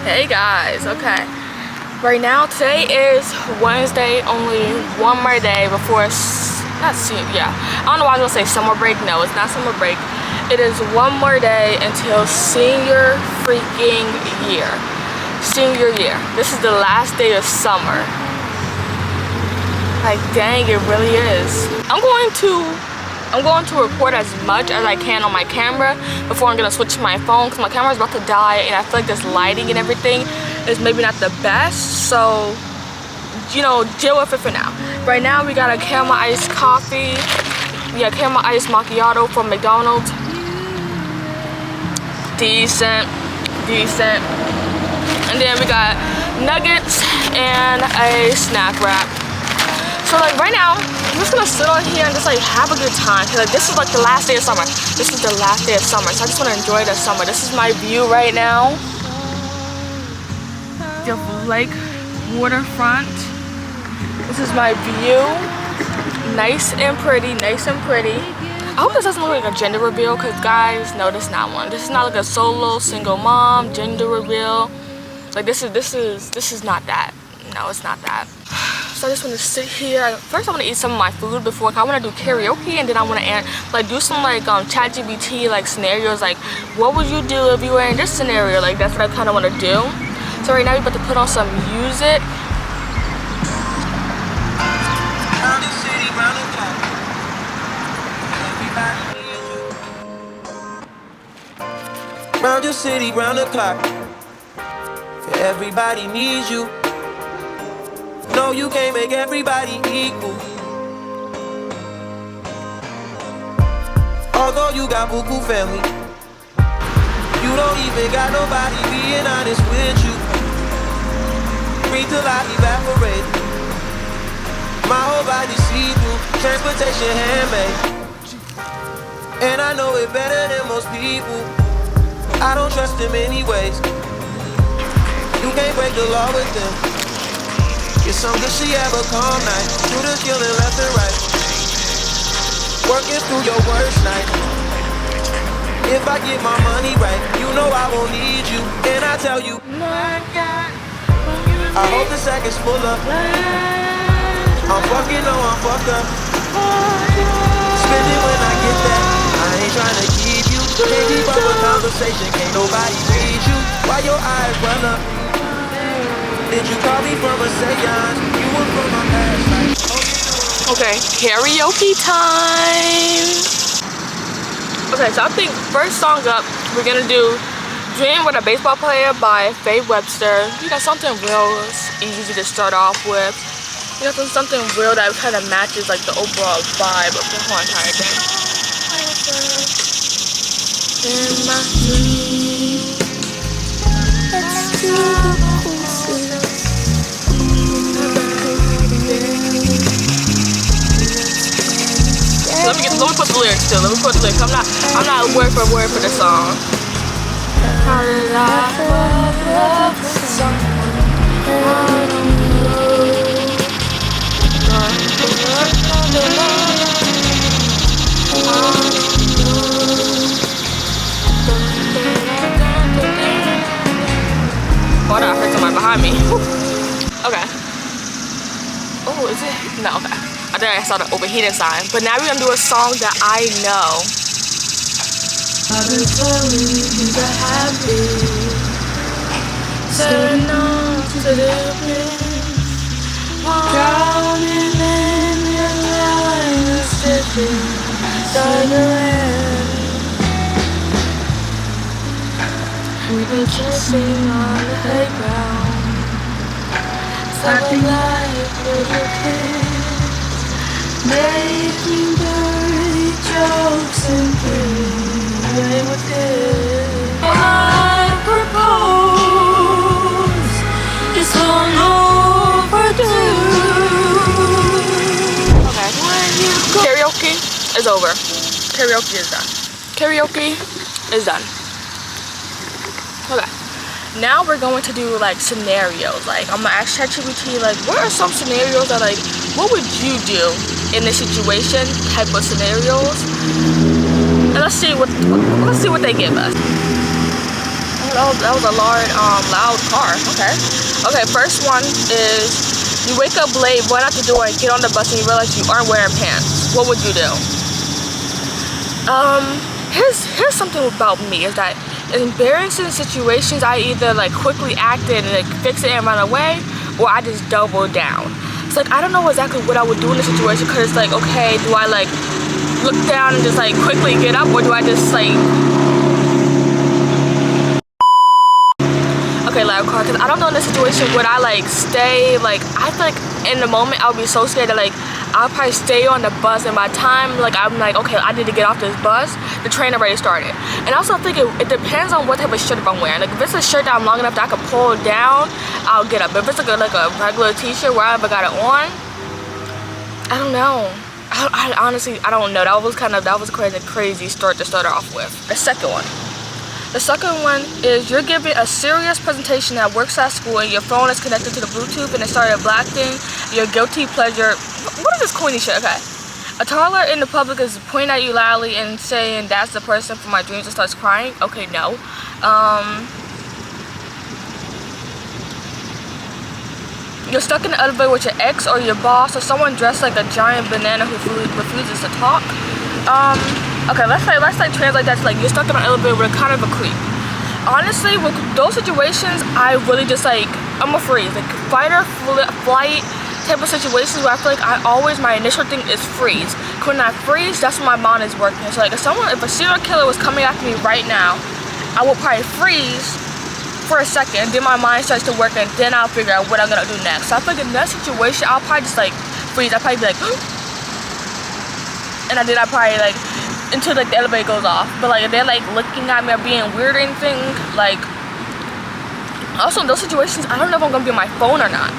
Hey guys, okay. Right now, today is Wednesday, only one more day before, I don't know why I was gonna say summer break. No, it's not summer break. It is one more day until senior freaking year. Senior year. This is the last day of summer. Like, dang, it really is. I'm going to record as much as I can on my camera before I'm gonna switch to my phone, because my camera's about to die and I feel like this lighting and everything is maybe not the best, so you know, deal with it for now. Right now we got a caramel iced coffee. We got caramel iced macchiato from McDonald's. Decent. And then we got nuggets and a snack wrap. So like right now, I'm just gonna sit on here and just like have a good time, because like this is like the last day of summer. This is the last day of summer, so I just want to enjoy the summer. This is my view right now. The lake waterfront. This is my view. Nice and pretty, nice and pretty. I hope this doesn't look like a gender reveal, because guys, no, this is not one. This is not like a solo single mom gender reveal. Like this is not that. No, it's not that. So I just want to sit here. First I want to eat some of my food before, I want to do karaoke, and then I want to like do some like ChatGPT like scenarios, like what would you do if you were in this scenario. Like that's what I kind of want to do. So right now we're about to put on some music. Round your city, round the clock. Everybody needs you. No, you can't make everybody equal. Although you got buku family, you don't even got nobody being honest with you. Breathe till I evaporate. My whole body see-through, transportation handmade. And I know it better than most people. I don't trust them anyways. You can't break the law with them. It's some good she have a calm night. Shooters killing left and right. Working through your worst night. If I get my money right, you know I won't need you. And I tell you, I hope the sack is full up. I'm fucking, no, I'm fucked up. Spend it when I get that. I ain't trying to keep you. Can't keep up a conversation, can't nobody read you. Why your eyes run up? Did you call me from a seance? You were from my past life. Okay, karaoke time. Okay, so I think first song up, we're gonna do Dream with a Baseball Player by Faye Webster. You got something real easy to start off with. You got something real that kind of matches like the overall vibe of the whole entire thing. In my dream, let's do let me put the lyrics too. Let me put the lyrics. I'm not word for word for the song. How did I love someone? Hold on, I heard somebody behind me. Okay. Oh, is it? No, okay. I think I saw the overheating sign. But now we're gonna do a song that I know. I've been falling into happy, turning on to the bliss, drowning in your line of slipping, stuttering. We've been kissing on the playground, something like little kids. Making dirty jokes and playing with it. I propose it's long overdue. Okay. Karaoke is over. Karaoke is done. Karaoke is done. Okay. Now we're going to do like scenarios. Like I'm gonna ask ChatGPT like, what are some scenarios that like, what would you do in this situation type of scenarios, and let's see what they give us. that was a loud car. Okay, first one is you wake up late, run out the door, and get on the bus, and you realize you aren't wearing pants. What would you do? Here's something about me is that in embarrassing situations, I either like quickly act and like fix it and run away, or I just double down. It's like I don't know exactly what I would do in the situation, because it's like, okay, do I like look down and just like quickly get up, or do I just like loud car? Because I don't know in this situation, would I like stay, like I feel like in the moment I would be so scared that like I'll probably stay on the bus, and by the time like I'm like, okay, I need to get off this bus, the train already started. And I also think it depends on what type of shirt I'm wearing. Like if it's a shirt that I'm long enough that I can pull down, I'll get up. If it's like a regular t-shirt where I ever got it on, I don't know. I honestly, I don't know. That was crazy start to start off with. The second one is you're giving a serious presentation at work/school, and your phone is connected to the Bluetooth and it started blasting your guilty pleasure. What is this corny shit? Okay. A toddler in the public is pointing at you loudly and saying, "That's the person from my dreams," and starts crying. Okay, no. You're stuck in the elevator with your ex or your boss or someone dressed like a giant banana who refuses to talk. Okay, let's like translate that to like you're stuck in an elevator with kind of a creep. Honestly, with those situations, I really just like, I'm a freeze. Like fight or flight type of situations where I feel like my initial thing is freeze. When I freeze, that's when my mind is working. So like if a serial killer was coming after me right now, I would probably freeze for a second, then my mind starts to work, and then I'll figure out what I'm gonna do next. So I feel like in that situation, I'll probably just like freeze. I'll probably be like, and then I'll probably like, until like the elevator goes off. But like if they're like looking at me or being weird or anything, like also in those situations, I don't know if I'm gonna be on my phone or not.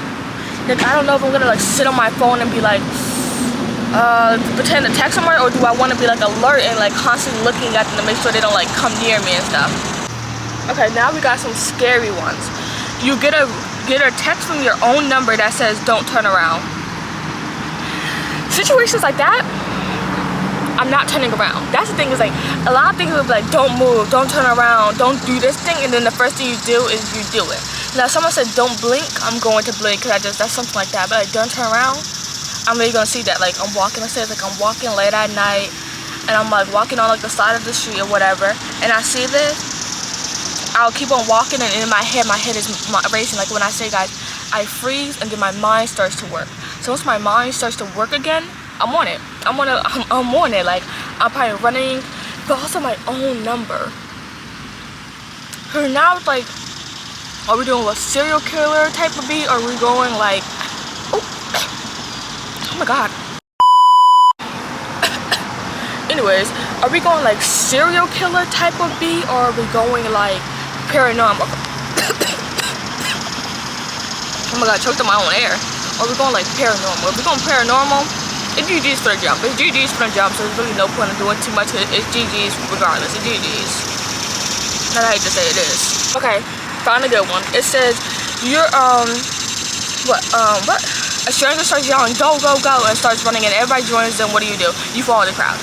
Like I don't know if I'm gonna like sit on my phone and be like pretend to text somewhere, or do I want to be like alert and like constantly looking at them to make sure they don't like come near me and stuff. Okay, now we got some scary ones. You get a text from your own number that says don't turn around. Situations like that, I'm not turning around. That's the thing, is like a lot of things will be like, don't move, don't turn around, don't do this thing, and then the first thing you do is you do it. Now if someone said don't blink, I'm going to blink because that's something like that. But like don't turn around, I'm really gonna see that. Like I'm walking upstairs, like I'm walking late at night, and I'm like walking on like the side of the street or whatever, and I see this, I'll keep on walking, and in my head is racing. Like when I say, guys, I freeze, and then my mind starts to work. So once my mind starts to work again, I'm on it. I'm on it. Like I'm probably running, but also my own number. So now it's like, are we doing a serial killer type of beat, or are we going like, oh my god. Anyways, are we going like serial killer type of beat, or are we going like paranormal? Oh my god, choked on my own air. Or are we going like paranormal? If we're going paranormal, it's GG's for the jump. It's GG's for the jump, so there's really no point in doing too much. It's GG's regardless. It's GG's. Not I hate to say it is. Okay, found a good one. It says you're what? A stranger starts yelling, "Go, go, go," and starts running, and everybody joins them. What do? You follow the crowd.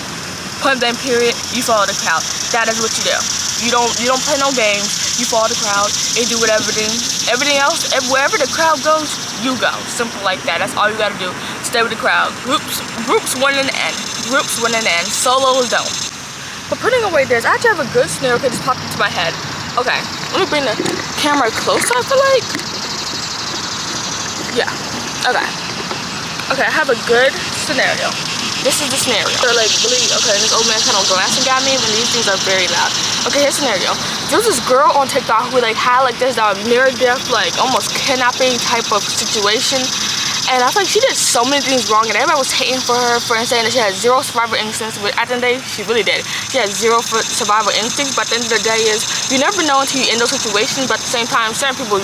Point blank period, you follow the crowd. That is what you do. You don't play no games. You follow the crowd and do whatever. Everything else, wherever the crowd goes, you go. Simple like that. That's all you gotta do. Stay with the crowd. Groups win in the end. Groups win in the end. Solos don't. But putting away this, I actually have a good scenario that just popped into my head. Okay, let me bring the camera closer. I feel like. Yeah. Okay, I have a good scenario. This is the scenario. They're like really, okay, this old man kind of glancing at me, and these things are very loud. Okay, here's the scenario. There's this girl on TikTok who like had like this near death, like almost kidnapping type of situation. And I feel like she did so many things wrong, and everybody was hating for her for saying that she had zero survival instincts, but at the end of the day, she really did. She had zero survival instincts, but at the end of the day is, you never know until you're in those situations, but at the same time, certain people,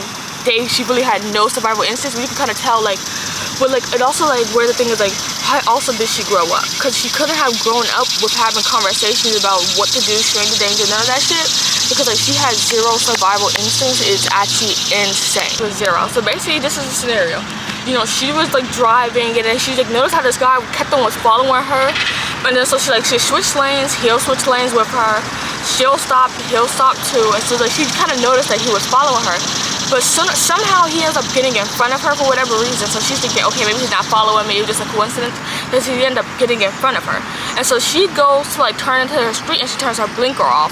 she really had no survival instincts, but you can kind of tell like, but like, it also like, where the thing is like, how also did she grow up? Because she couldn't have grown up with having conversations about what to do, stranger danger, none of that shit. Because like, she had zero survival instincts. It's actually insane. It was zero. So basically, this is the scenario. You know, she was like driving, and then she like noticed how this guy kept on was following her. And then so she switched lanes, he'll switch lanes with her. she'll stop, he'll stop too. And so like she kind of noticed that he was following her. But somehow he ends up getting in front of her for whatever reason. So she's thinking, okay, maybe he's not following me, it was just a coincidence. Because he ended up getting in front of her. And so she goes to like turn into her street and she turns her blinker off.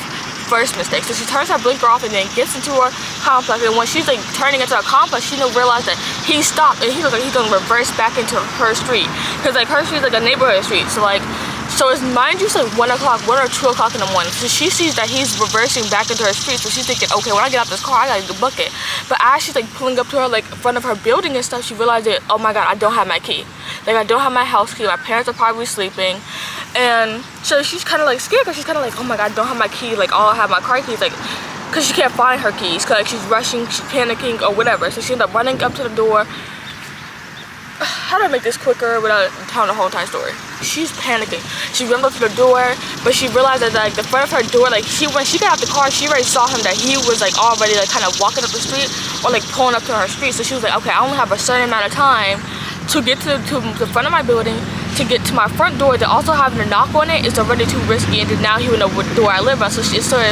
First mistake. So she turns her blinker off and then gets into her complex. And when she's like turning into a complex, she don't realize that he stopped and he looks like he's gonna reverse back into her street. Because like her street's like a neighborhood street. So it's, mind you, it's like 1 o'clock, 1 or 2 o'clock in the morning. So she sees that he's reversing back into her street. So she's thinking, okay, when I get out this car, I gotta book it. But as she's like pulling up to her, like in front of her building and stuff, she realized that, oh my God, I don't have my key. Like I don't have my house key. My parents are probably sleeping. And so she's kind of like scared because she's kind of like, oh my God, I don't have my key. Like all I have my car keys. Like, because she can't find her keys. Because like, she's rushing, she's panicking or whatever. So she ended up running up to the door. How do I make this quicker without telling the whole entire story? She's panicking. She runs up to the door, but she realized that like the front of her door, like when she got out the car, she already saw him that he was like already like kind of walking up the street or like pulling up to her street. So she was like, okay, I only have a certain amount of time to get to the front of my building, to get to my front door. That also having a knock on it is already too risky, and then now he would know what door I live at. So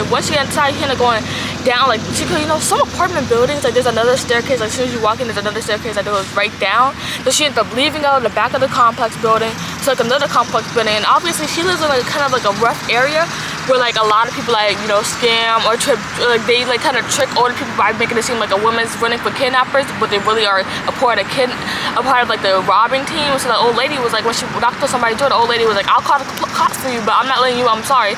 once she got inside, he ended up going down, like she could, you know, some apartment buildings, like there's another staircase, like as soon as you walk in, there's another staircase that goes right down. So she ended up leaving out of the back of the complex building to like another complex building, and obviously she lives in like kind of like a rough area where like a lot of people like, you know, scam or like they like kind of trick older people by making it seem like a woman's running for kidnappers, but they really are a part of like the robbing team. So the old lady was like, when she knocked on somebody's door, the old lady was like, I'll call the cops for you, but I'm not letting you, I'm sorry.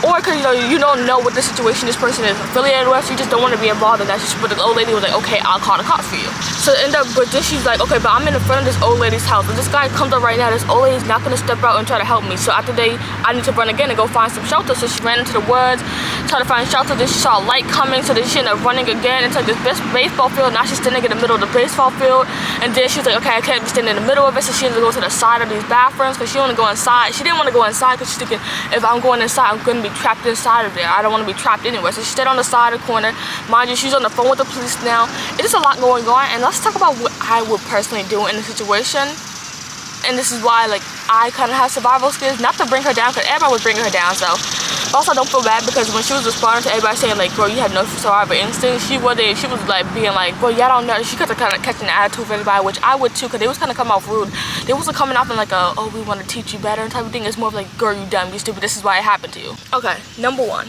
Or because you don't know what the situation this person is affiliated with, so you just don't want to be involved in that. But the old lady was like, okay, I'll call the cops for you. So but then she's like, okay, but I'm in the front of this old lady's house, and this guy comes up right now. This old lady's not gonna step out and try to help me. So after I need to run again and go find some shelter. So she ran into the woods, tried to find shelter. Then she saw a light coming, so then she ended up running again into this baseball field. Now she's standing in the middle of the baseball field, and then she's like, okay, I can't be standing in the middle of it. So she had to go to the side of these bathrooms because she wanted to go inside. She didn't want to go inside because she's thinking, if I'm going inside, I'm gonna be trapped inside of there. I don't want to be trapped anywhere. So she stayed on the side of the corner. Mind you, she's on the phone with the police now. It's just a lot going on, and let's talk about what I would personally do in the situation. And this is why like I kind of have survival skills, not to bring her down, because everybody was bringing her down. So also I don't feel bad, because when she was responding to everybody saying like, bro, you have no survival instinct, she was like being like, bro, y'all don't know. She could have kind of catching an attitude for everybody, which I would too, because they was kind of coming off rude. They wasn't coming off in like a, oh, we want to teach you better type of thing. It's more of like, girl, you dumb, you stupid, this is why it happened to you. Okay, number one,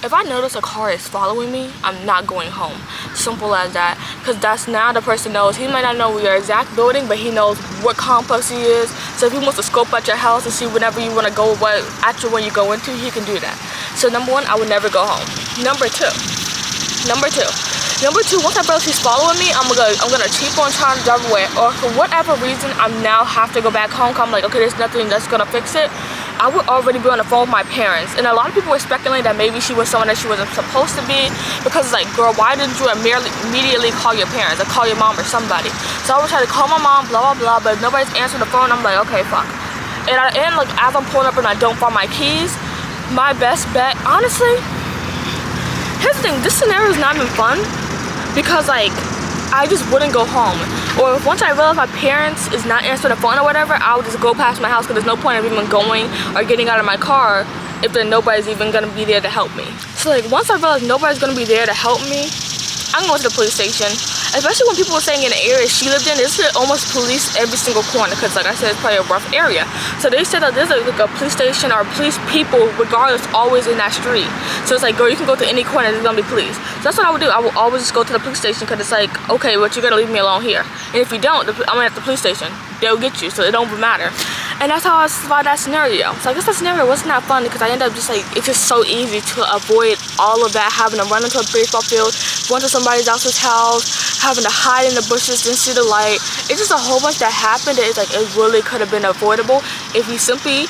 if I notice a car is following me, I'm not going home. Simple as that. Because that's now the person knows. He might not know your exact building, but he knows what complex he is. So if he wants to scope out your house and see whenever you want to go, what actual one you go into, he can do that. So number one, I would never go home. Number two, once I realize she's following me, I'm gonna keep on trying to drive away. Or for whatever reason, I now have to go back home. I'm like, okay, there's nothing that's gonna fix it. I would already be on the phone with my parents. And a lot of people were speculating that maybe she was someone that she wasn't supposed to be. Because it's like, girl, why didn't you immediately call your parents or call your mom or somebody? So I would try to call my mom, blah, blah, blah, but if nobody's answering the phone, I'm like, okay, fuck. And like, as I'm pulling up and I don't find my keys, my best bet, honestly, here's the thing, this scenario is not even fun. Because like, I just wouldn't go home. Or if once I realize my parents is not answering the phone or whatever, I would just go past my house, because there's no point of even going or getting out of my car if then nobody's even gonna be there to help me. So like, once I realize nobody's gonna be there to help me, I'm going to the police station. Especially when people were saying in the area she lived in, there's almost police every single corner, because like I said, it's probably a rough area. So they said that there's like a police station or police people regardless always in that street. So it's like, girl, you can go to any corner, there's gonna be police. So that's what I would do. I would always just go to the police station, because it's like, okay, but you're gonna leave me alone here. And if you don't, I'm at the police station. They'll get you, so it don't matter. And that's how I survived that scenario. So I guess that scenario wasn't that fun, because I ended up just like, it's just so easy to avoid all of that, having to run into a baseball field, run to somebody else's house, having to hide in the bushes, didn't see the light. It's just a whole bunch that happened that it's like, it really could have been avoidable if you simply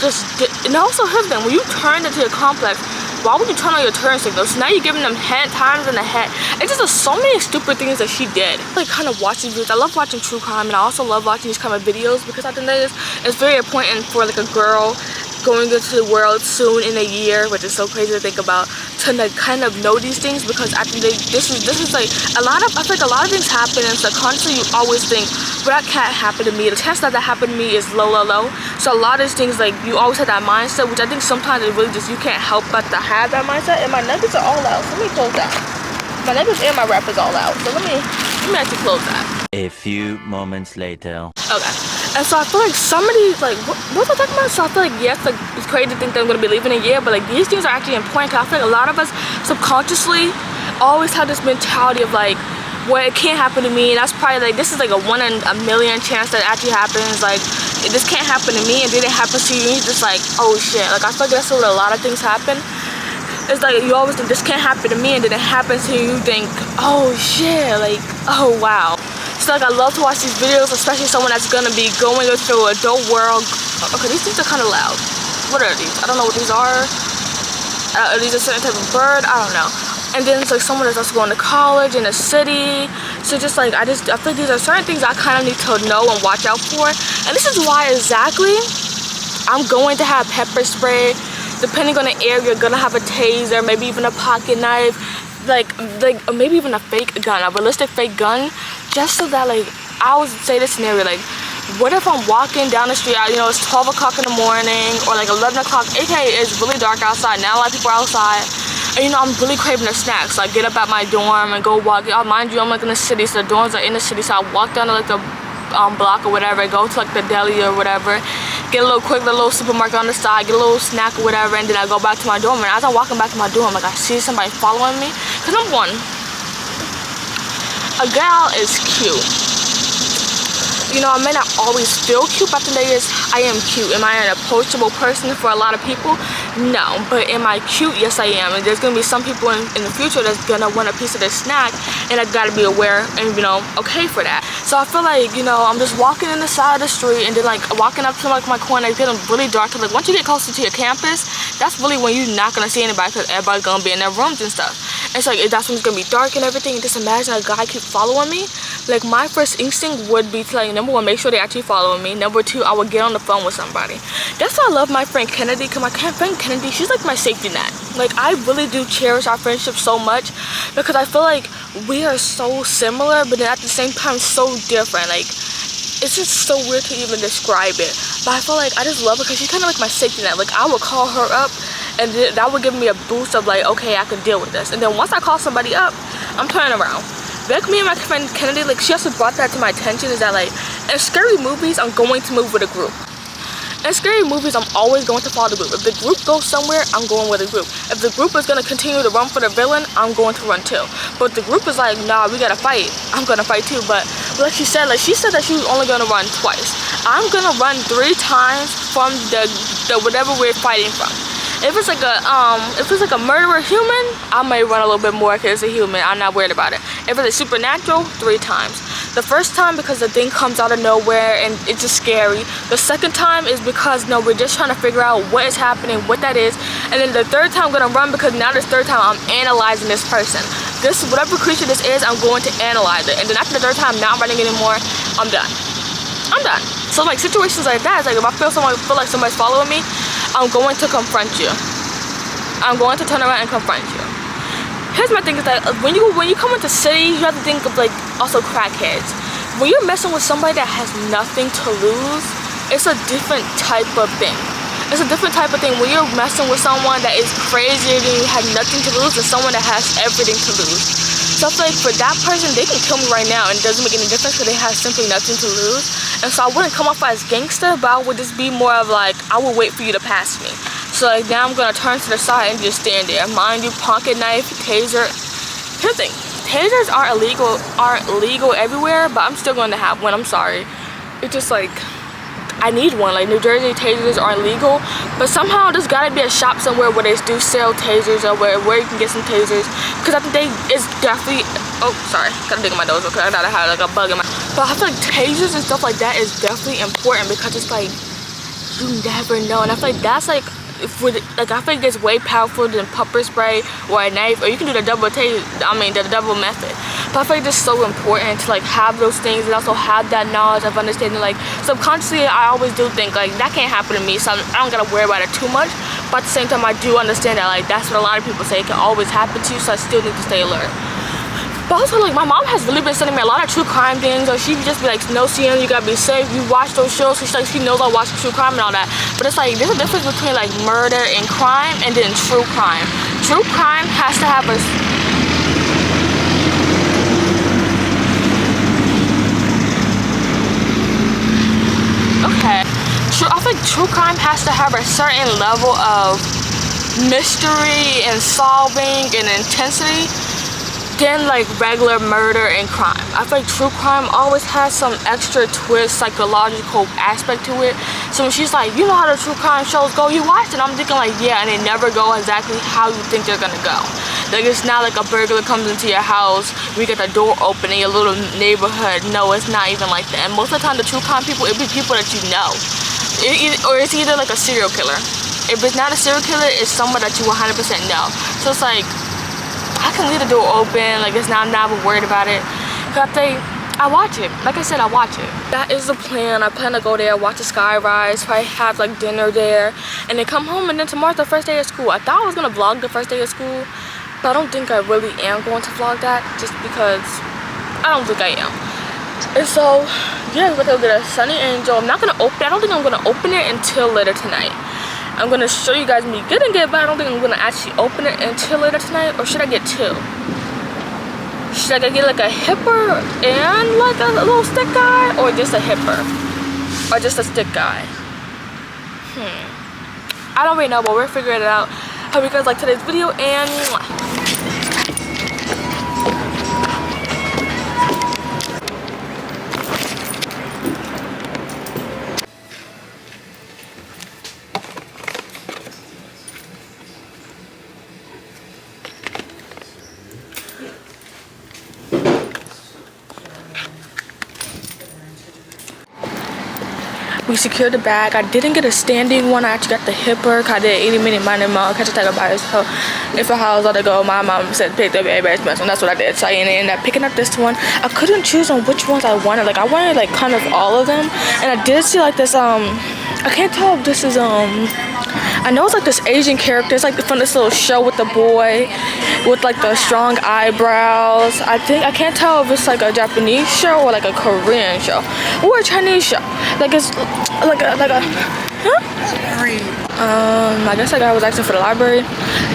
just did. And also here's the thing, when you turn into your complex, why would you turn on your turn signals? So now you're giving them times in the head. It's just so many stupid things that she did. Like kind of watching videos. I love watching true crime, and I also love watching these kind of videos, because I think that it's very important for like a girl going into the world soon in a year, which is so crazy to think about, to like kind of know these things, because I think this is like I feel like a lot of things happen, and subconsciously you always think, but that can't happen to me. The chance that happened to me is low. So a lot of these things, like, you always have that mindset, which I think sometimes it really just, you can't help but to have that mindset. And my nuggets are all out, so let me close that. My nuggets and my wrap is all out, so let me actually close that. A few moments later. Okay, and so I feel like some of these, like, what was I talking about? So I feel like, yes, like, it's crazy to think that I'm gonna be leaving a year, but like, these things are actually important, because I feel like a lot of us subconsciously always have this mentality of like, well, it can't happen to me, and that's probably like, this is like a 1 in a million chance that it actually happens. Like, this can't happen to me, and then it happens to you, and you're just like, oh shit. Like, I feel like that's where a lot of things happen. It's like, you always think this can't happen to me, and then it happens to you, you think, oh shit, like, oh wow. So like, I love to watch these videos, especially someone that's gonna be going through an adult world. Okay, these things are kind of loud. What are these? I don't know what these are. Are these a certain type of bird? I don't know. And then it's like someone that's also going to college in a city. So just like, I feel like these are certain things I kind of need to know and watch out for. And this is why exactly I'm going to have pepper spray. Depending on the area, you're gonna have a taser, maybe even a pocket knife, like maybe even a fake gun, a realistic fake gun, just so that, like, I would say this scenario, like, what if I'm walking down the street, you know, it's 12 o'clock in the morning, or like 11 o'clock, aka it's really dark outside, not a lot of people are outside, and you know, I'm really craving a snack, so I get up at my dorm and go walk. Mind you, I'm like in the city, so the dorms are in the city, so I walk down to like the block or whatever, go to like the deli or whatever, get a little supermarket on the side, get a little snack or whatever, and then I go back to my dorm. And as I'm walking back to my dorm, like, I see somebody following me, because number one, a gal is cute. You know, I may not always feel cute, but the thing is, I am cute. Am I an approachable person for a lot of people? No. But am I cute? Yes, I am. And there's gonna be some people in the future that's gonna want a piece of this snack, and I gotta be aware and, you know, okay for that. So I feel like, you know, I'm just walking in the side of the street, and then like walking up to like my corner, it's getting really dark. Cause like once you get closer to your campus, that's really when you're not gonna see anybody, because everybody's gonna be in their rooms and stuff. And so like, that's when it's gonna be dark and everything. And just imagine a guy keep following me. Like, my first instinct would be to, like, number one, make sure they actually following me. Number two, I would get on the phone with somebody. That's why I love my friend Kennedy, because my friend Kennedy, she's like my safety net. Like, I really do cherish our friendship so much, because I feel like we are so similar, but then at the same time so different. Like, it's just so weird to even describe it. But I feel like I just love her because she's kind of like my safety net. Like, I would call her up, and that would give me a boost of like, okay, I can deal with this. And then once I call somebody up, I'm turning around. Like, me and my friend Kennedy, like, she also brought that to my attention, is that, like, in scary movies, I'm going to move with a group. In scary movies, I'm always going to follow the group. If the group goes somewhere, I'm going with the group. If the group is going to continue to run for the villain, I'm going to run too. But if the group is like, nah, we gotta fight, I'm gonna fight too. But like she said that she was only gonna run twice. I'm gonna run 3 times from the whatever we're fighting from. If it's like a murderer human, I may run a little bit more because it's a human. I'm not worried about it. If it's a supernatural, 3 times. The first time because the thing comes out of nowhere and it's just scary. The second time is because, no, we're just trying to figure out what is happening, what that is. And then the third time I'm gonna run because now this third time I'm analyzing this person. This, whatever creature this is, I'm going to analyze it. And then after the third time, not running anymore, I'm done. I'm done. So like situations like that, it's like if I feel like somebody's following me, I'm going to confront you. I'm going to turn around and confront you. Here's my thing, is that when you come into cities, you have to think of like also crackheads. When you're messing with somebody that has nothing to lose, it's a different type of thing. It's a different type of thing when you're messing with someone that is crazier than you, have nothing to lose, than someone that has everything to lose. So I feel like for that person, they can kill me right now and it doesn't make any difference because they have simply nothing to lose. And so I wouldn't come off as gangster, but I would just be more of like, I will wait for you to pass me. So like now I'm gonna turn to the side and just stand there. Mind you, pocket knife, taser. Here's the thing, tasers aren't legal everywhere, but I'm still going to have one. I'm sorry. It's just like, I need one. Like, New Jersey tasers aren't legal, but somehow there's gotta be a shop somewhere where they do sell tasers, or where you can get some tasers. Because I think it's definitely, oh sorry, gotta dig in my nose real quick. I thought I had like a bug in my, but I feel like tasers and stuff like that is definitely important because it's like, you never know. And I feel like that's like, I feel like it's way powerful than pepper spray or a knife, or you can do the double method. But I feel like it's so important to like have those things and also have that knowledge of understanding. Like subconsciously, I always do think like that can't happen to me, so I don't gotta worry about it too much. But at the same time, I do understand that like that's what a lot of people say, it can always happen to you, so I still need to stay alert. But also, like, my mom has really been sending me a lot of true crime things, or she'd just be like, no, CM, you gotta be safe, you watch those shows. So she knows I watch true crime and all that. But it's like, there's a difference between like murder and crime and then true crime. True crime has to have a... Okay. I think true crime has to have a certain level of mystery and solving and intensity than like regular murder and crime. I feel like true crime always has some extra twist, psychological aspect to it. So when she's like, you know how the true crime shows go, you watch it. I'm thinking like, yeah, and they never go exactly how you think they're gonna go. Like, it's not like a burglar comes into your house, we get the door open in your little neighborhood. No, it's not even like that. And most of the time the true crime people, it be people that you know. Or it's either like a serial killer. If it's not a serial killer, it's someone that you 100% know. So it's like, I can leave the door open, like, it's not, I'm not worried about it. Cause I watch it. Like I said, I watch it. That is the plan. I plan to go there, watch the sky rise, probably have like dinner there, and then come home. And then tomorrow's the first day of school. I thought I was gonna vlog the first day of school, but I don't think I really am going to vlog that, just because I don't think I am. And so, yeah, we're gonna get a Sunny Angel. I'm not gonna open it. I don't think I'm gonna open it until later tonight. I'm gonna show you guys me getting it, but I don't think I'm gonna actually open it until later tonight. Or should I get two? Should I get like a hipper and like a little stick guy, or just a hipper, or just a stick guy? I don't really know, but we're figuring it out. Hope you guys like today's video, and we secured the bag. I didn't get a standing one. I actually got the hipper. I did 80 minute minor mile. Catch a tag about it. So if I was to go, my mom said pick the very best one. That's what I did. So I ended up picking up this one. I couldn't choose on which ones I wanted. Like, I wanted like kind of all of them. And I did see like this I can't tell if this is I know it's like this Asian character. It's like from this little show with the boy with like the strong eyebrows. I can't tell if it's like a Japanese show or like a Korean show or a Chinese show. Like, it's like a huh? I guess like I was asking for the library.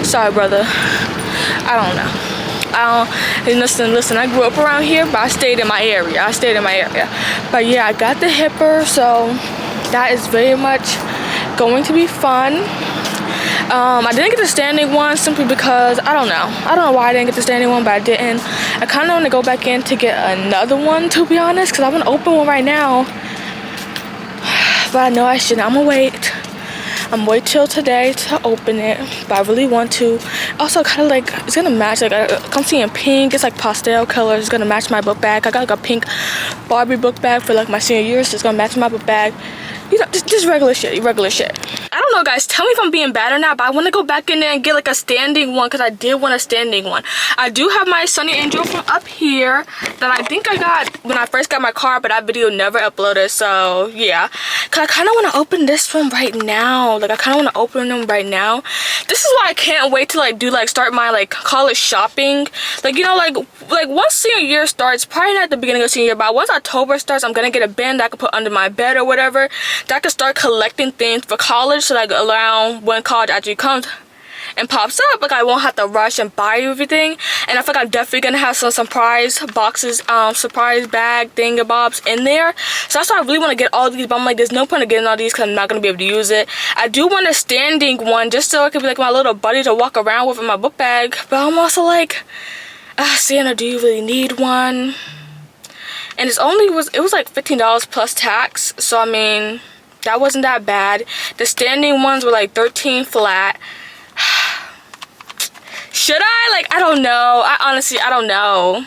Sorry, brother. I don't know. Listen, I grew up around here, but I stayed in my area. But yeah, I got the hipper, so that is very much going to be fun. I didn't get the standing one simply because I don't know why I didn't get the standing one, but I didn't. I kind of want to go back in to get another one, to be honest, because I want to open one right now, but I know I shouldn't. I'm gonna wait till today to open it, but I really want to. Also, kind of like, it's gonna match, like, I'm seeing pink. It's like pastel colors. It's gonna match my book bag. I got like a pink Barbie book bag for like my senior year, so it's gonna match my book bag. You know, just regular shit. I don't know, guys. Tell me if I'm being bad or not, but I want to go back in there and get like a standing one, because I did want a standing one. I do have my Sunny Angel from up here that I think I got when I first got my car, but that video never uploaded. So yeah, because I kind of want to open this one right now. Like, I kind of want to open them right now. This is why I can't wait to like start my like college shopping. Like, you know, like once senior year starts, probably not at the beginning of senior year, but once October starts, I'm gonna get a bin that I can put under my bed or whatever, that I can start collecting things for college, so like around when college actually comes and pops up, like I won't have to rush and buy everything. And I feel like I'm definitely gonna have some surprise boxes, surprise bag thingamabobs in there. So that's why I really want to get all these, but I'm like, there's no point in getting all these because I'm not gonna be able to use it. I do want a standing one just so it could be like my little buddy to walk around with in my book bag, but I'm also like, Santa, do you really need one? And it was like $15 plus tax, so I mean, that wasn't that bad. The standing ones were like $13 flat. Should I? Like, I don't know. I don't know.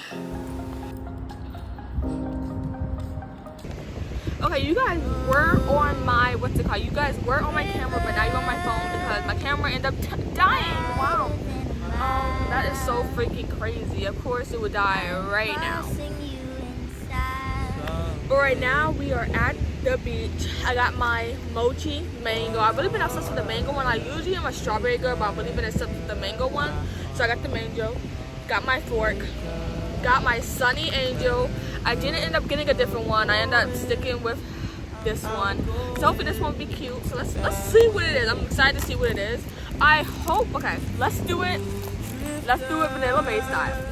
Okay, you guys were on my, you guys were on my camera, but now you're on my phone because my camera ended up dying. Wow. That is so freaking crazy. Of course it would die right now. But right now we are at the beach. I got my mochi mango. I've really been obsessed with the mango one. I usually am a strawberry girl, but I've really been obsessed with the mango one. So I got the mango, got my fork, got my Sunny Angel. I didn't end up getting a different one. I ended up sticking with this one. So hopefully this one will be cute. So let's see what it is. I'm excited to see what it is. I hope, okay, let's do it. Let's do it Vanilla Mae style.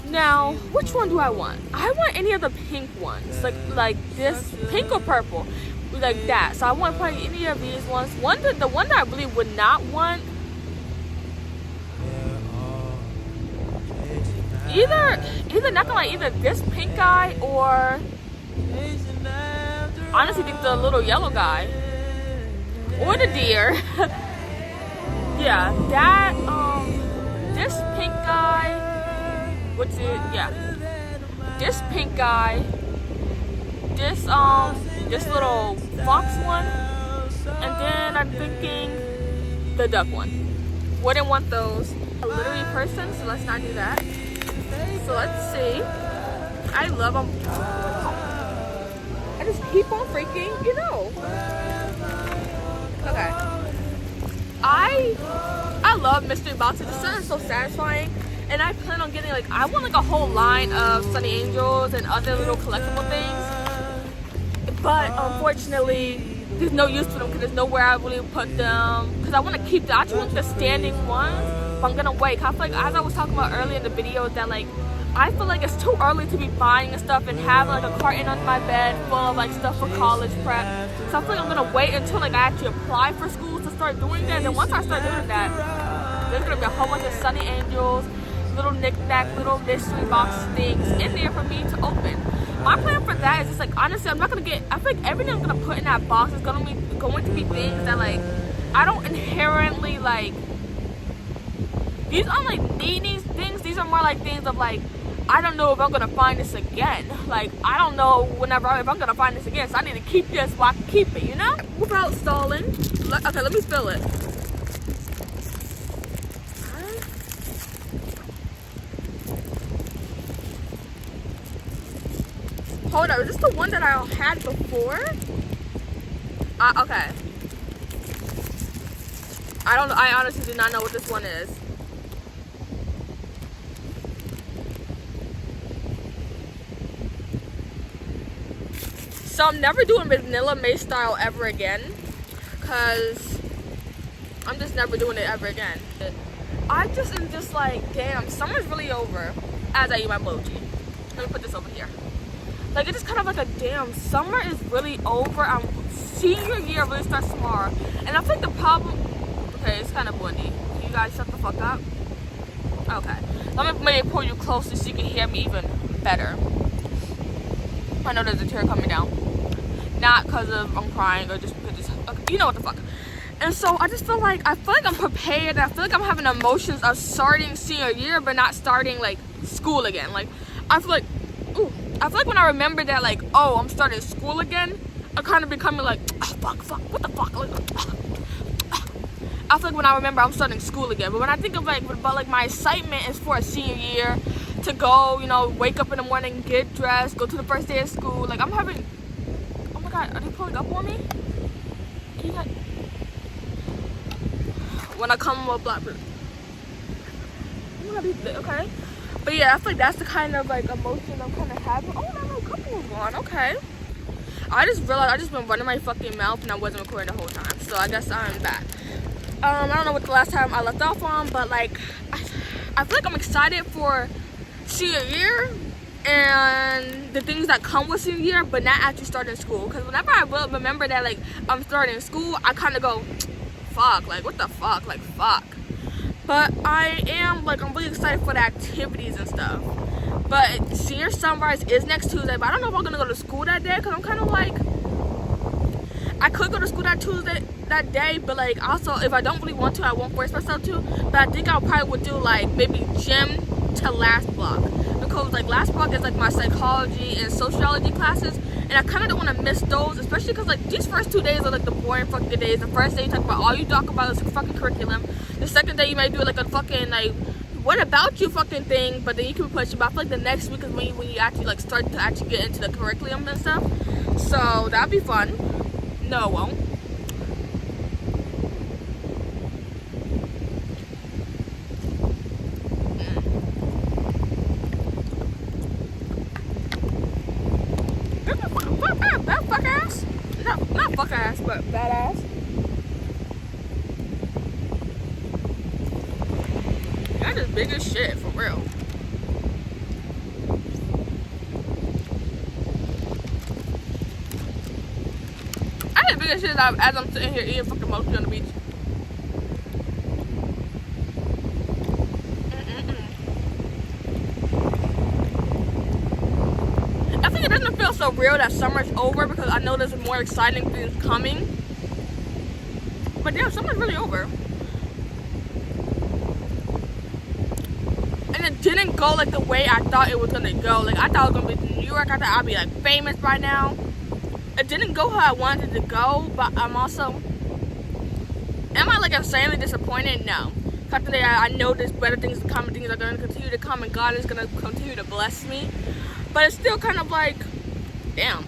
Now, which one do I want? I want any of the pink ones. Like this, pink or purple. Like that. So I want probably any of these ones. The one that I really would not want, either not gonna lie, either this pink guy or honestly think the little yellow guy or the deer. Yeah, that this pink guy, this pink guy, this little fox one, and then I'm thinking the duck one. Wouldn't want those. A literary person, so let's not do that. So let's see. I love them. I just keep on freaking, you know. Okay. I love mystery boxes. It's something so satisfying. And I plan on getting I want a whole line of Sunny Angels and other little collectible things. But unfortunately, there's no use for them because there's nowhere I really put them. Because I want to keep I just want the standing ones. But I'm gonna wait. I feel like, as I was talking about earlier in the video, that I feel like it's too early to be buying stuff and having a carton on my bed full of stuff for college prep. So I feel like I'm gonna wait until I actually apply for school to start doing that. And then once I start doing that, there's gonna be a whole bunch of Sunny Angels, little knick-knack, little mystery box things in there for me to open. My plan for that is just honestly, I'm not gonna get. I feel like everything I'm gonna put in that box is going to be things that I don't inherently These aren't needy things. These are more things of I don't know if I'm gonna find this again. I don't know if I'm gonna find this again. So I need to keep this while I can keep it, you know? Without stalling. Okay, let me spill it. Hold up, is this the one that I had before? Okay. I don't know. I honestly do not know what this one is. So I'm never doing Vanilla Mae style ever again, because I'm just never doing it ever again. I just am just damn, summer's really over. As I eat my mochi. Let me put this over here. It's just kind of a damn, summer is really over. Senior year really starts tomorrow. And I think the problem, okay, it's kind of windy. Can you guys shut the fuck up? Okay. Let me maybe pull you closer so you can hear me even better. I know there's a tear coming down. Not because of I'm crying or just because okay, you know what the fuck. And so I just feel like I'm prepared. I feel like I'm having emotions of starting senior year but not starting school again. I feel like when I remember that oh, I'm starting school again, I'm kind of becoming fuck, what the fuck? I feel like when I remember I'm starting school again. But when I think of my excitement is for a senior year to go, wake up in the morning, get dressed, go to the first day of school. I'm having, oh my god, are they pulling up on me? Can you guys, when I come with Blackbird. Okay. But yeah, I feel like that's the kind of emotion I'm kind of having. Oh no, couple was gone. Okay. I just realized I just been running my fucking mouth and I wasn't recording the whole time. So I guess I'm back. I don't know what the last time I left off on, but I feel like I'm excited for senior year and the things that come with senior year, but not actually starting school. Because whenever I will remember that I'm starting school, I kind of go, fuck, what the fuck, fuck. But I am I'm really excited for the activities and stuff. But senior sunrise is next Tuesday, but I don't know if I'm gonna go to school that day because I'm kind of I could go to school that day, but also if I don't really want to, I won't force myself to. But I think I probably would do maybe gym to last block, because last block is my psychology and sociology classes, and I kind of don't want to miss those, especially because these first 2 days are the boring fucking days. The first day you talk about all you talk about is fucking curriculum. The second day you may do a fucking what about you fucking thing, but then you can push it. But I feel the next week is when you actually start to actually get into the curriculum and stuff. So that'd be fun. No, it won't. ass, but badass. That is big as shit, for real. That is big as shit as I'm sitting here eating fucking mochi on the beach. I think it doesn't feel so real that summer's over because I know there's more exciting things coming. But damn, summer's really over. And it didn't go like the way I thought it was gonna go. Like I thought it was gonna be in New York. I thought I'd be like famous by now. It didn't go how I wanted it to go, but I'm also, am I like insanely disappointed? No. Today I know there's better things to come and things are gonna continue to come and God is gonna continue to bless me. But it's still kind of like, damn.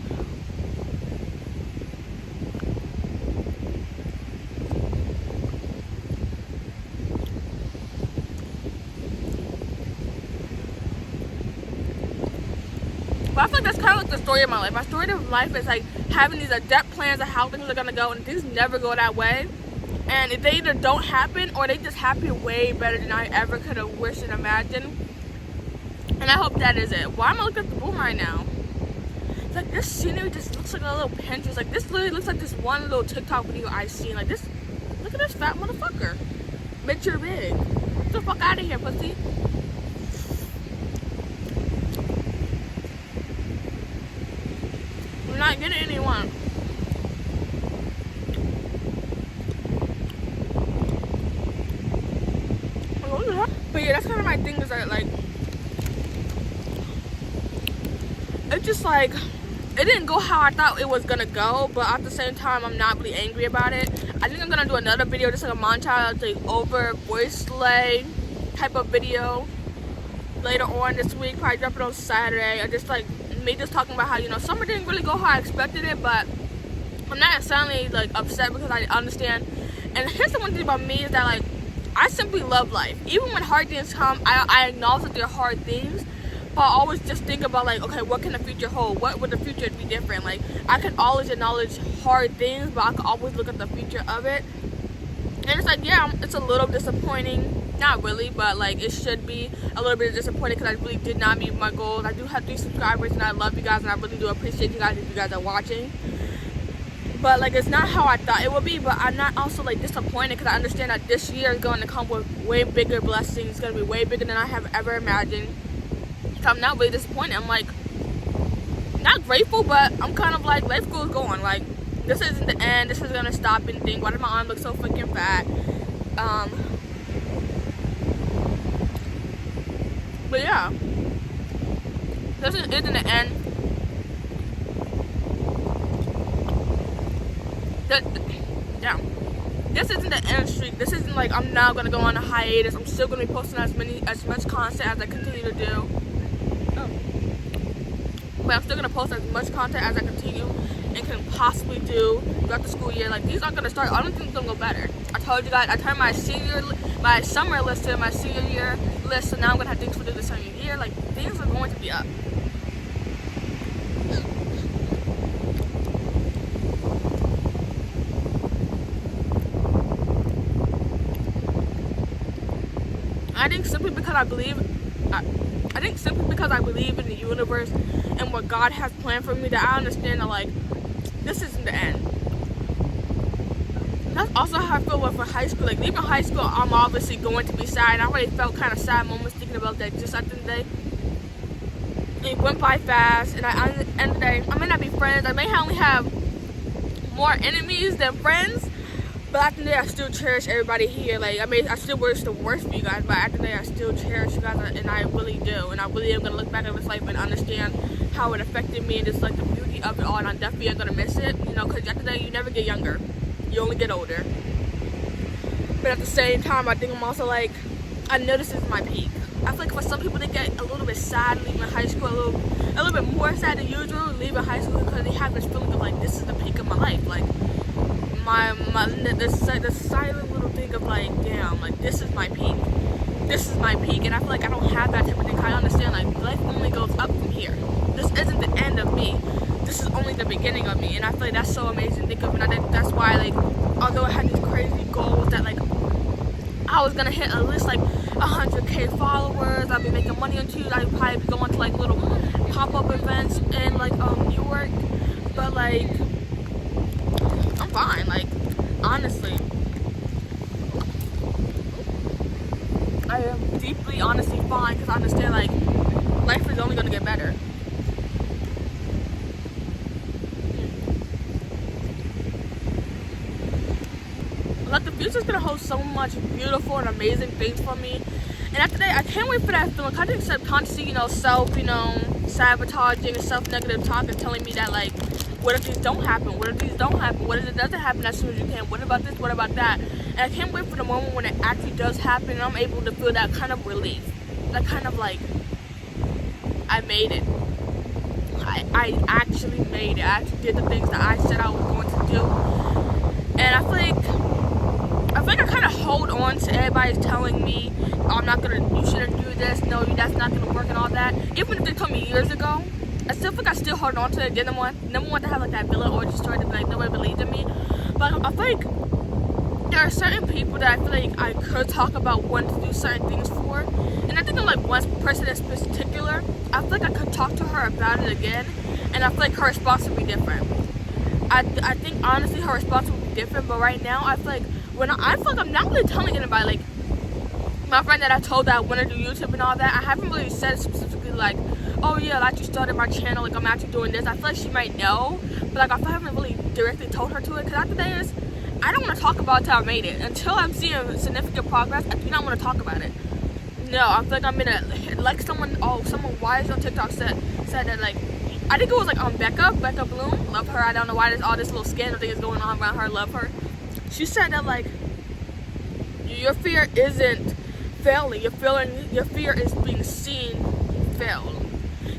But I feel like that's kind of like the story of my life. My story of life is like having these adept plans of how things are gonna go, and things never go that way. And if they either don't happen or they just happen way better than I ever could have wished and imagined. And I hope that is it. Why am I looking at the boom right now? It's like this scenery just looks like a little Pinterest. Like this literally looks like this one little TikTok video I seen. Like this, look at this fat motherfucker. Bitch, you're big. Get the fuck out of here, pussy. We're not getting anyone. But yeah, that's kind of my thing is that like, it's just like, it didn't go how I thought it was gonna go, but at the same time, I'm not really angry about it. I think I'm gonna do another video, just like a montage, like over voice slay type of video later on this week, probably drop it on Saturday, or just like me just talking about how, you know, summer didn't really go how I expected it, but I'm not necessarily like upset because I understand. And here's the one thing about me is that like, I simply love life. Even when hard things come, I acknowledge that they're hard things, but I always just think about like, okay, what can the future hold? What would the future be different? Like, I can always acknowledge hard things, but I can always look at the future of it. And it's like, yeah, it's a little disappointing. Not really, but like, it should be a little bit disappointing because I really did not meet my goals. I do have 3 subscribers, and I love you guys, and I really do appreciate you guys if you guys are watching. But like, it's not how I thought it would be, but I'm not also like disappointed because I understand that this year is going to come with way bigger blessings. It's going to be way bigger than I have ever imagined. So I'm not really disappointed. I'm like, not grateful, but I'm kind of like, life goes going. Like, this isn't the end. This is going to stop anything. Why does my arm look so freaking fat? But yeah, this isn't the end. Yeah, this isn't the end streak. This isn't like I'm now gonna go on a hiatus. I'm still gonna be posting as much content as I continue to do. But I'm still gonna post as much content as I continue and can possibly do throughout the school year. Like, these aren't gonna start. I don't think it's gonna go better. I told you guys I turned my summer list to my senior year list, so now I'm gonna have things to do this senior year. Like, things are going to be up. I think simply because I believe in the universe and what God has planned for me, that I understand that like, this isn't the end. That's also how I feel with for high school. Like, leaving high school, I'm obviously going to be sad, and I already felt kind of sad moments thinking about that just at the day. It went by fast, and at the end of the day, I may not be friends. I may only have more enemies than friends. But at the end of the day, I still cherish everybody here. Like, I still wish the worst for you guys, but at the end of the day, I still cherish you guys, and I really do. And I really am going to look back at this life and understand how it affected me and just, like, the beauty of it all. And I definitely am going to miss it, you know, because at the end of the day, you never get younger. You only get older. But at the same time, I think I'm also, like, I know this is my peak. I feel like for some people, they get a little bit sad leaving high school, a little bit more sad than usual leaving high school because they have this feeling of, like, this is the peak of my life. Like, the silent little thing of like, damn, like, this is my peak. This is my peak, and I feel like I don't have that type of thing. I understand, like, life only goes up from here. This isn't the end of me. this is only the beginning of me, and I feel like that's so amazing to think of. And I think that's why, like, although I had these crazy goals that, like, I was gonna hit at least like 100K followers, I'd be making money on YouTube, I'd probably be going to like little pop-up events in like New York, but like I'm fine, like honestly I am deeply honestly fine, because I understand like life is only gonna get better. Like, the future's gonna hold so much beautiful and amazing things for me. And after that, I can't wait for that feeling. I think subconsciously, you know, sabotaging and self-negative talk and telling me that, like, what if these don't happen? What if these don't happen? What if it doesn't happen as soon as you can? What about this? What about that? And I can't wait for the moment when it actually does happen and I'm able to feel that kind of relief. That kind of, like, I made it. I actually made it. I actually did the things that I said I was going to do. And I feel like I kind of hold on to everybody's telling me, oh, you shouldn't do this, no, that's not gonna work and all that. Even if it told me years ago, I still think I still hold on to it. Number one to have like that villain origin story to be like, nobody believed in me. But I feel like there are certain people that I feel like I could talk about wanting to do certain things for. And I think of like one person in particular, I feel like I could talk to her about it again, and I feel like her response would be different. I think honestly her response would be different, but right now I feel like I feel like I'm not really telling anybody, like my friend that I told that I want to do YouTube and all that, I haven't really said specifically like, oh yeah, I actually started my channel, like I'm actually doing this. I feel like she might know, but like I haven't really directly told her to it, because after that is, I don't want to talk about it until I made it. Until I'm seeing significant progress, I do not want to talk about it. No, I feel like I'm in a, like someone wise on TikTok said that, like, I think it was like Becca Bloom, love her. I don't know why there's all this little scandal thing is going on around her, love her. She said that like your fear isn't failing, your fear is being seen fail.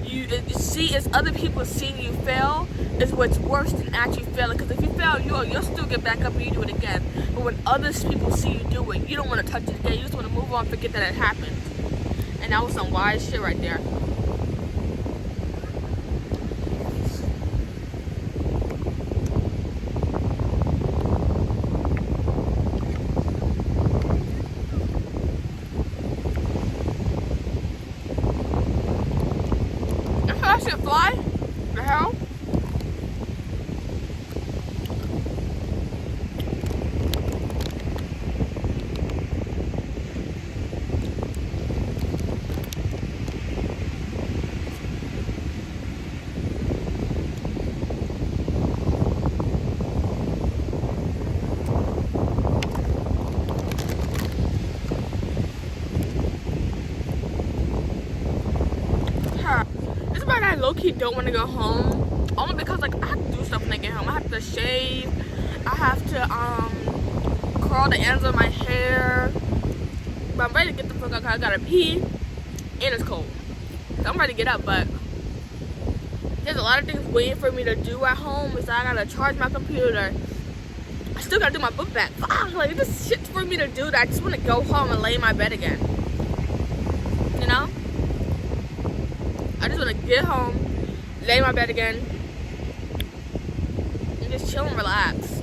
You see, it's other people seeing you fail is what's worse than actually failing. Because if you fail, you'll still get back up and you do it again. But when others people see you do it, you don't want to touch it again. You just want to move on, forget that it happened. And that was some wise shit right there. I should fly? The hell? I low-key don't want to go home, only because like I have to do stuff when I get home. I have to shave, I have to curl the ends of my hair, but I'm ready to get the fuck out because I gotta pee and it's cold, so I'm ready to get up. But there's a lot of things waiting for me to do at home. Is I gotta charge my computer, I still gotta do my book back. Fuck, like this shit's for me to do that I just want to go home and lay in my bed again, you know. I just want to get home, lay in my bed again, and just chill and relax.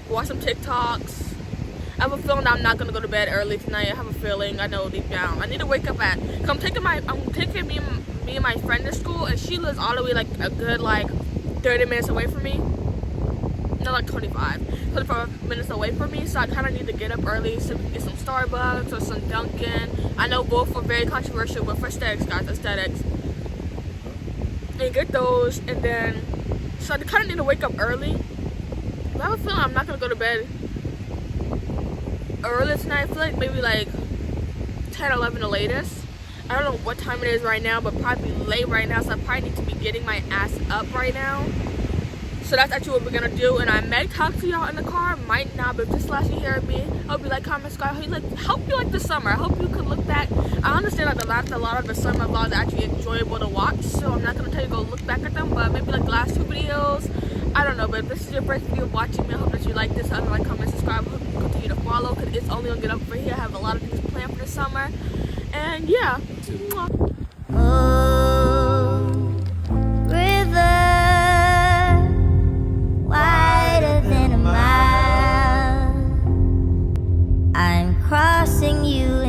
Watch some TikToks. I have a feeling that I'm not going to go to bed early tonight. I have a feeling, I know deep down. I need to wake up at, I'm taking me and my friend to school, and she lives all the way like a good like 30 minutes away from me. No, like 25 minutes away from me, so I kind of need to get up early so we can get some Starbucks or some Dunkin'. I know both are very controversial, but for aesthetics, guys, aesthetics. And get those, and then, so I kind of need to wake up early. But I have a feeling I'm not going to go to bed early tonight. I feel like maybe like 10, 11 the latest. I don't know what time it is right now, but probably late right now, so I probably need to be getting my ass up right now. So that's actually what we're gonna do, and I may talk to y'all in the car, might not, but just last you hear me, I hope you like, comment, subscribe, hope you like the summer. I hope you could look back. I understand like a lot of the summer vlogs are actually enjoyable to watch, so I'm not gonna tell you to go look back at them, but maybe like the last 2 videos, I don't know. But if this is your first video watching me, I hope that you like this. I like, comment, subscribe, I hope you continue to follow, because it's only gonna get up for here. I have a lot of things planned for the summer, and yeah. Oh, river. crossing you